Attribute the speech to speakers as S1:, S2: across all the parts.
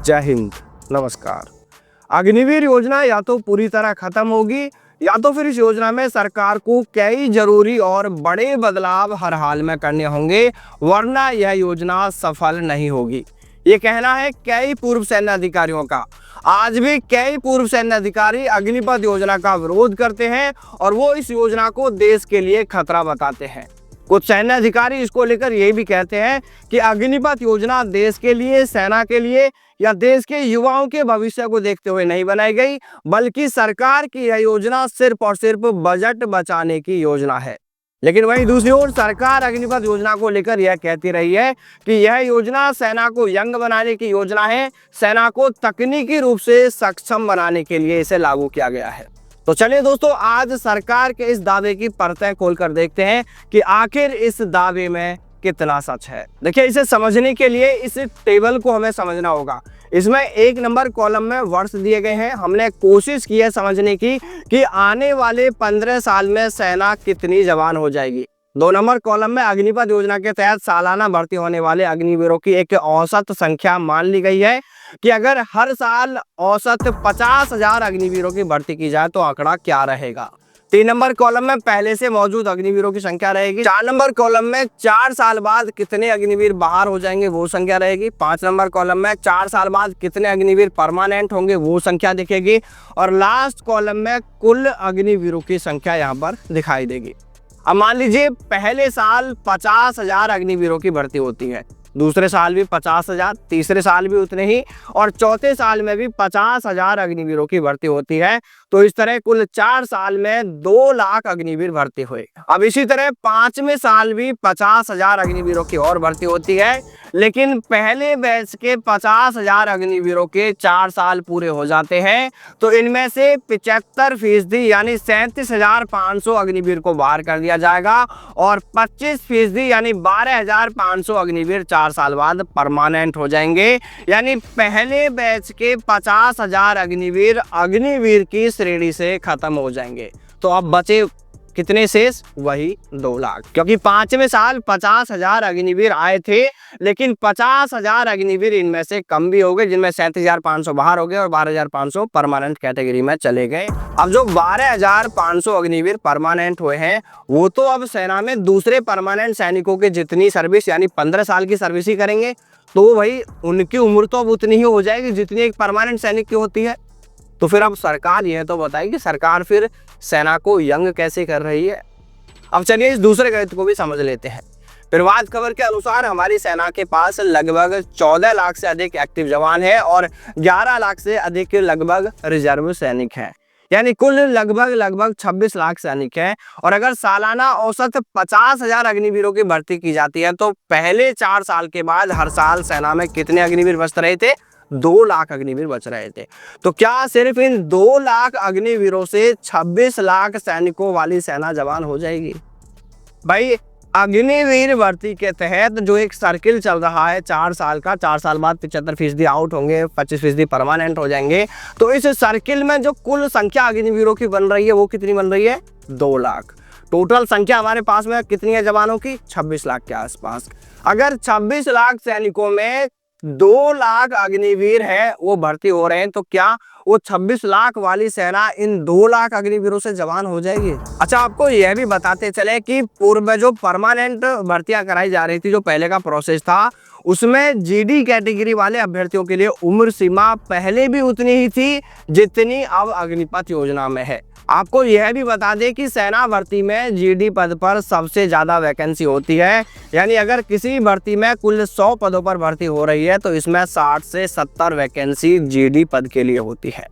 S1: जय हिंद, नमस्कार। अग्निवीर योजना या तो पूरी तरह खत्म होगी या तो फिर इस योजना में सरकार को कई जरूरी और बड़े बदलाव हर हाल में करने होंगे, वरना यह योजना सफल नहीं होगी। ये कहना है कई पूर्व सैन्य अधिकारियों का। आज भी कई पूर्व सैन्य अधिकारी अग्निपथ योजना का विरोध करते हैं और वो इस योजना को देश के लिए खतरा बताते हैं। कुछ सैन्य अधिकारी इसको लेकर ये भी कहते हैं कि अग्निपथ योजना देश के लिए, सेना के लिए या देश के युवाओं के भविष्य को देखते हुए नहीं बनाई गई, बल्कि सरकार की यह योजना सिर्फ और सिर्फ बजट बचाने की योजना है। लेकिन वहीं दूसरी ओर सरकार अग्निपथ योजना को लेकर यह कहती रही है कि यह योजना सेना को यंग बनाने की योजना है, सेना को तकनीकी रूप से सक्षम बनाने के लिए इसे लागू किया गया है। तो चलिए दोस्तों, आज सरकार के इस दावे की परतें खोलकर देखते हैं कि आखिर इस दावे में कितना सच है। देखिए, इसे समझने के लिए इस टेबल को हमें समझना होगा। इसमें 1 नंबर कॉलम में वर्ष दिए गए हैं। हमने कोशिश की है समझने की कि आने वाले 15 साल में सेना कितनी जवान हो जाएगी। 2 नंबर कॉलम में अग्निपथ योजना के तहत सालाना भर्ती होने वाले अग्निवीरों की एक औसत संख्या मान ली गई है कि अगर हर साल औसत 50,000 अग्निवीरों की भर्ती की जाए तो आंकड़ा क्या रहेगा। 3 नंबर कॉलम में पहले से मौजूद अग्निवीरों की संख्या रहेगी। 4 नंबर कॉलम में 4 साल बाद कितने अग्निवीर बाहर हो जाएंगे वो संख्या रहेगी। 5 नंबर कॉलम में 4 साल बाद कितने अग्निवीर परमानेंट होंगे वो संख्या दिखेगी। और लास्ट कॉलम में कुल अग्निवीरों की संख्या यहाँ पर दिखाई देगी। अब मान लीजिए पहले साल 50,000 अग्निवीरों की भर्ती होती है, दूसरे साल भी 50,000, तीसरे साल भी उतने ही और चौथे साल में भी 50,000 अग्निवीरों की भर्ती होती है। तो इस तरह कुल 4 साल में 2 लाख अग्निवीर भर्ती हुए। अब इसी तरह 5वें साल भी 50,000 अग्निवीरों की और भर्ती होती है, लेकिन पहले बैच के 50,000 अग्निवीरों के 4 साल पूरे हो जाते हैं तो इनमें से 75% यानी 37,500 अग्निवीर को बाहर कर दिया जाएगा और 25% यानी 12,500 अग्निवीर 4 साल बाद परमानेंट हो जाएंगे। यानी पहले बैच के 50,000 अग्निवीर की श्रेणी से खत्म हो जाएंगे। तो अब बचे कितने शेष? वही 2 लाख, क्योंकि 5वें साल 50,000 अग्निवीर आए थे, लेकिन 50,000 अग्निवीर इनमें से कम भी हो गए, जिनमें 37,500 बाहर हो गए और 12,500 परमानेंट कैटेगरी में चले गए। अब जो 12,500 अग्निवीर परमानेंट हुए हैं वो तो अब सेना में दूसरे परमानेंट सैनिकों के जितनी सर्विस यानी 15 साल की सर्विस ही करेंगे, तो भाई उनकी उम्र तो अब उतनी ही हो जाएगी जितनी एक परमानेंट सैनिक की होती है। तो फिर अब सरकार यह तो बताए कि सरकार फिर सेना को यंग कैसे कर रही है। अब चलिए इस दूसरे गणित को भी समझ लेते हैं। प्रभात खबर के अनुसार हमारी सेना के पास लगभग 14 लाख से अधिक एक्टिव जवान है और 11 लाख से अधिक लगभग रिजर्व सैनिक हैं। यानी कुल लगभग 26 लाख सैनिक हैं। और अगर सालाना औसत 50,000 अग्निवीरों की भर्ती की जाती है तो पहले 4 साल के बाद हर साल सेना में कितने अग्निवीर बच रहे थे? 2 लाख अग्निवीर बच रहे थे। तो क्या सिर्फ इन 2 लाख अग्निवीरों से 26 लाख सैनिकों वाली सेना जवान हो जाएगी? भाई, अग्निवीर भर्ती के तहत जो एक सर्किल चल रहा है 4 साल का, 4 साल बाद 75% आउट होंगे, 25% परमानेंट हो जाएंगे। तो इस सर्किल में जो कुल संख्या अग्निवीरों की बन रही है वो कितनी बन रही है? 2 लाख। टोटल संख्या हमारे पास में कितनी है जवानों की? 26 लाख के आसपास। अगर 26 लाख सैनिकों में 2 लाख अग्निवीर है वो भर्ती हो रहे हैं, तो क्या वो 26 लाख वाली सेना इन 2 लाख अग्निवीरों से जवान हो जाएगी? अच्छा, आपको यह भी बताते चले कि पूर्व में जो परमानेंट भर्तियां कराई जा रही थी, जो पहले का प्रोसेस था, उसमें जीडी कैटेगरी वाले अभ्यर्थियों के लिए उम्र सीमा पहले भी उतनी ही थी जितनी अब अग्निपथ योजना में है। आपको यह भी बता दें कि सेना भर्ती में जीडी पद पर सबसे ज्यादा वैकेंसी होती है। यानी अगर किसी भर्ती में कुल 100 पदों पर भर्ती हो रही है तो इसमें 60 से 70 वैकेंसी जीडी पद के लिए होती है।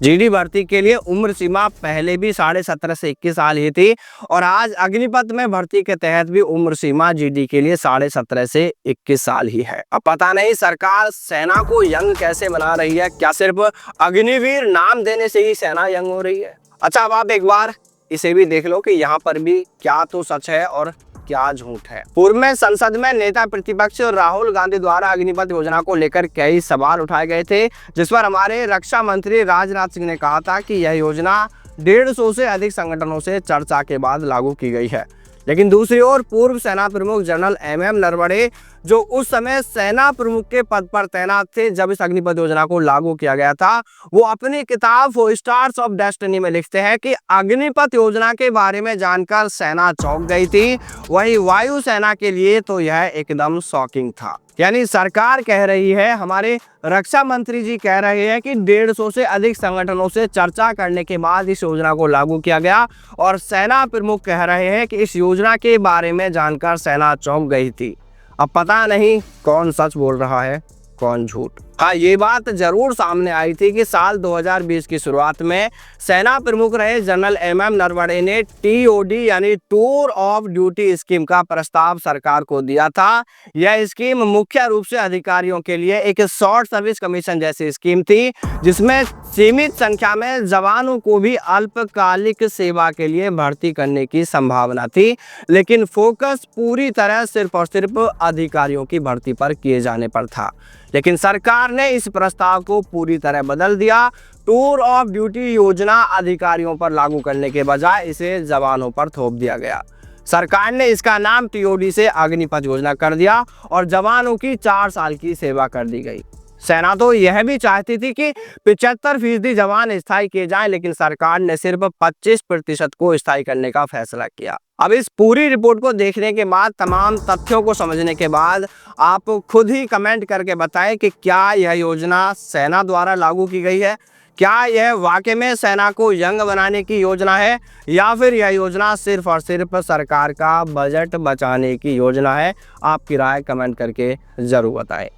S1: जीडी भर्ती के लिए उम्र सीमा पहले भी 17.5 से 21 साल ही थी और आज अग्निपथ में भर्ती के तहत भी उम्र सीमा जीडी के लिए 17.5 से 21 साल ही है। अब पता नहीं सरकार सेना को यंग कैसे बना रही है। क्या सिर्फ अग्निवीर नाम देने से ही सेना यंग हो रही है? अच्छा, अब आप एक बार इसे भी देख लो कि यहाँ पर भी क्या तो सच है और क्या झूठ है। पूर्व में संसद में नेता प्रतिपक्ष राहुल गांधी द्वारा अग्निपथ योजना को लेकर कई सवाल उठाए गए थे, जिस पर हमारे रक्षा मंत्री राजनाथ सिंह ने कहा था कि यह योजना 150 से अधिक संगठनों से चर्चा के बाद लागू की गई है। लेकिन दूसरी ओर पूर्व सेना प्रमुख जनरल एमएम नरवणे, जो उस समय सेना प्रमुख के पद पर तैनात थे जब इस अग्निपथ योजना को लागू किया गया था, वो अपनी किताब 4 स्टार्स ऑफ डेस्टिनी में लिखते हैं कि अग्निपथ योजना के बारे में जानकर सेना चौंक गई थी। वही वायुसेना के लिए तो यह एकदम शॉकिंग था। यानी सरकार कह रही है, हमारे रक्षा मंत्री जी कह रहे हैं कि 150 से अधिक संगठनों से चर्चा करने के बाद इस योजना को लागू किया गया, और सेना प्रमुख कह रहे हैं कि इस योजना के बारे में जानकर सेना चौंक गई थी। अब पता नहीं कौन सच बोल रहा है, कौन झूठ। हाँ, ये बात जरूर सामने आई थी कि साल 2020 की शुरुआत में सेना प्रमुख रहे जनरल एमएम नरवणे ने टीओडी यानी टूर ऑफ ड्यूटी स्कीम का प्रस्ताव सरकार को दिया था। यह स्कीम मुख्य रूप से अधिकारियों के लिए एक शॉर्ट सर्विस कमीशन जैसी स्कीम थी, जिसमें सीमित संख्या में जवानों को भी अल्पकालिक सेवा के लिए भर्ती करने की संभावना थी, लेकिन फोकस पूरी तरह सिर्फ और सिर्फ अधिकारियों की भर्ती पर किए जाने पर था। लेकिन सरकार ने इस प्रस्ताव को पूरी तरह बदल दिया। टूर ऑफ ड्यूटी योजना अधिकारियों पर लागू करने के बजाय इसे जवानों पर थोप दिया गया। सरकार ने इसका नाम टीओडी से अग्निपथ योजना कर दिया और जवानों की 4 साल की सेवा कर दी गई। सेना तो यह भी चाहती थी कि 75% जवान स्थायी किए जाएं, लेकिन सरकार ने सिर्फ 25% को स्थायी करने का फैसला किया। अब इस पूरी रिपोर्ट को देखने के बाद, तमाम तथ्यों को समझने के बाद, आप खुद ही कमेंट करके बताएं कि क्या यह योजना सेना द्वारा लागू की गई है, क्या यह वाकई में सेना को यंग बनाने की योजना है, या फिर यह योजना सिर्फ और सिर्फ सरकार का बजट बचाने की योजना है। आपकी राय कमेंट करके जरूर बताएं।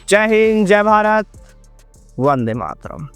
S1: जय हिंद, जय भारत, वंदे मातरम।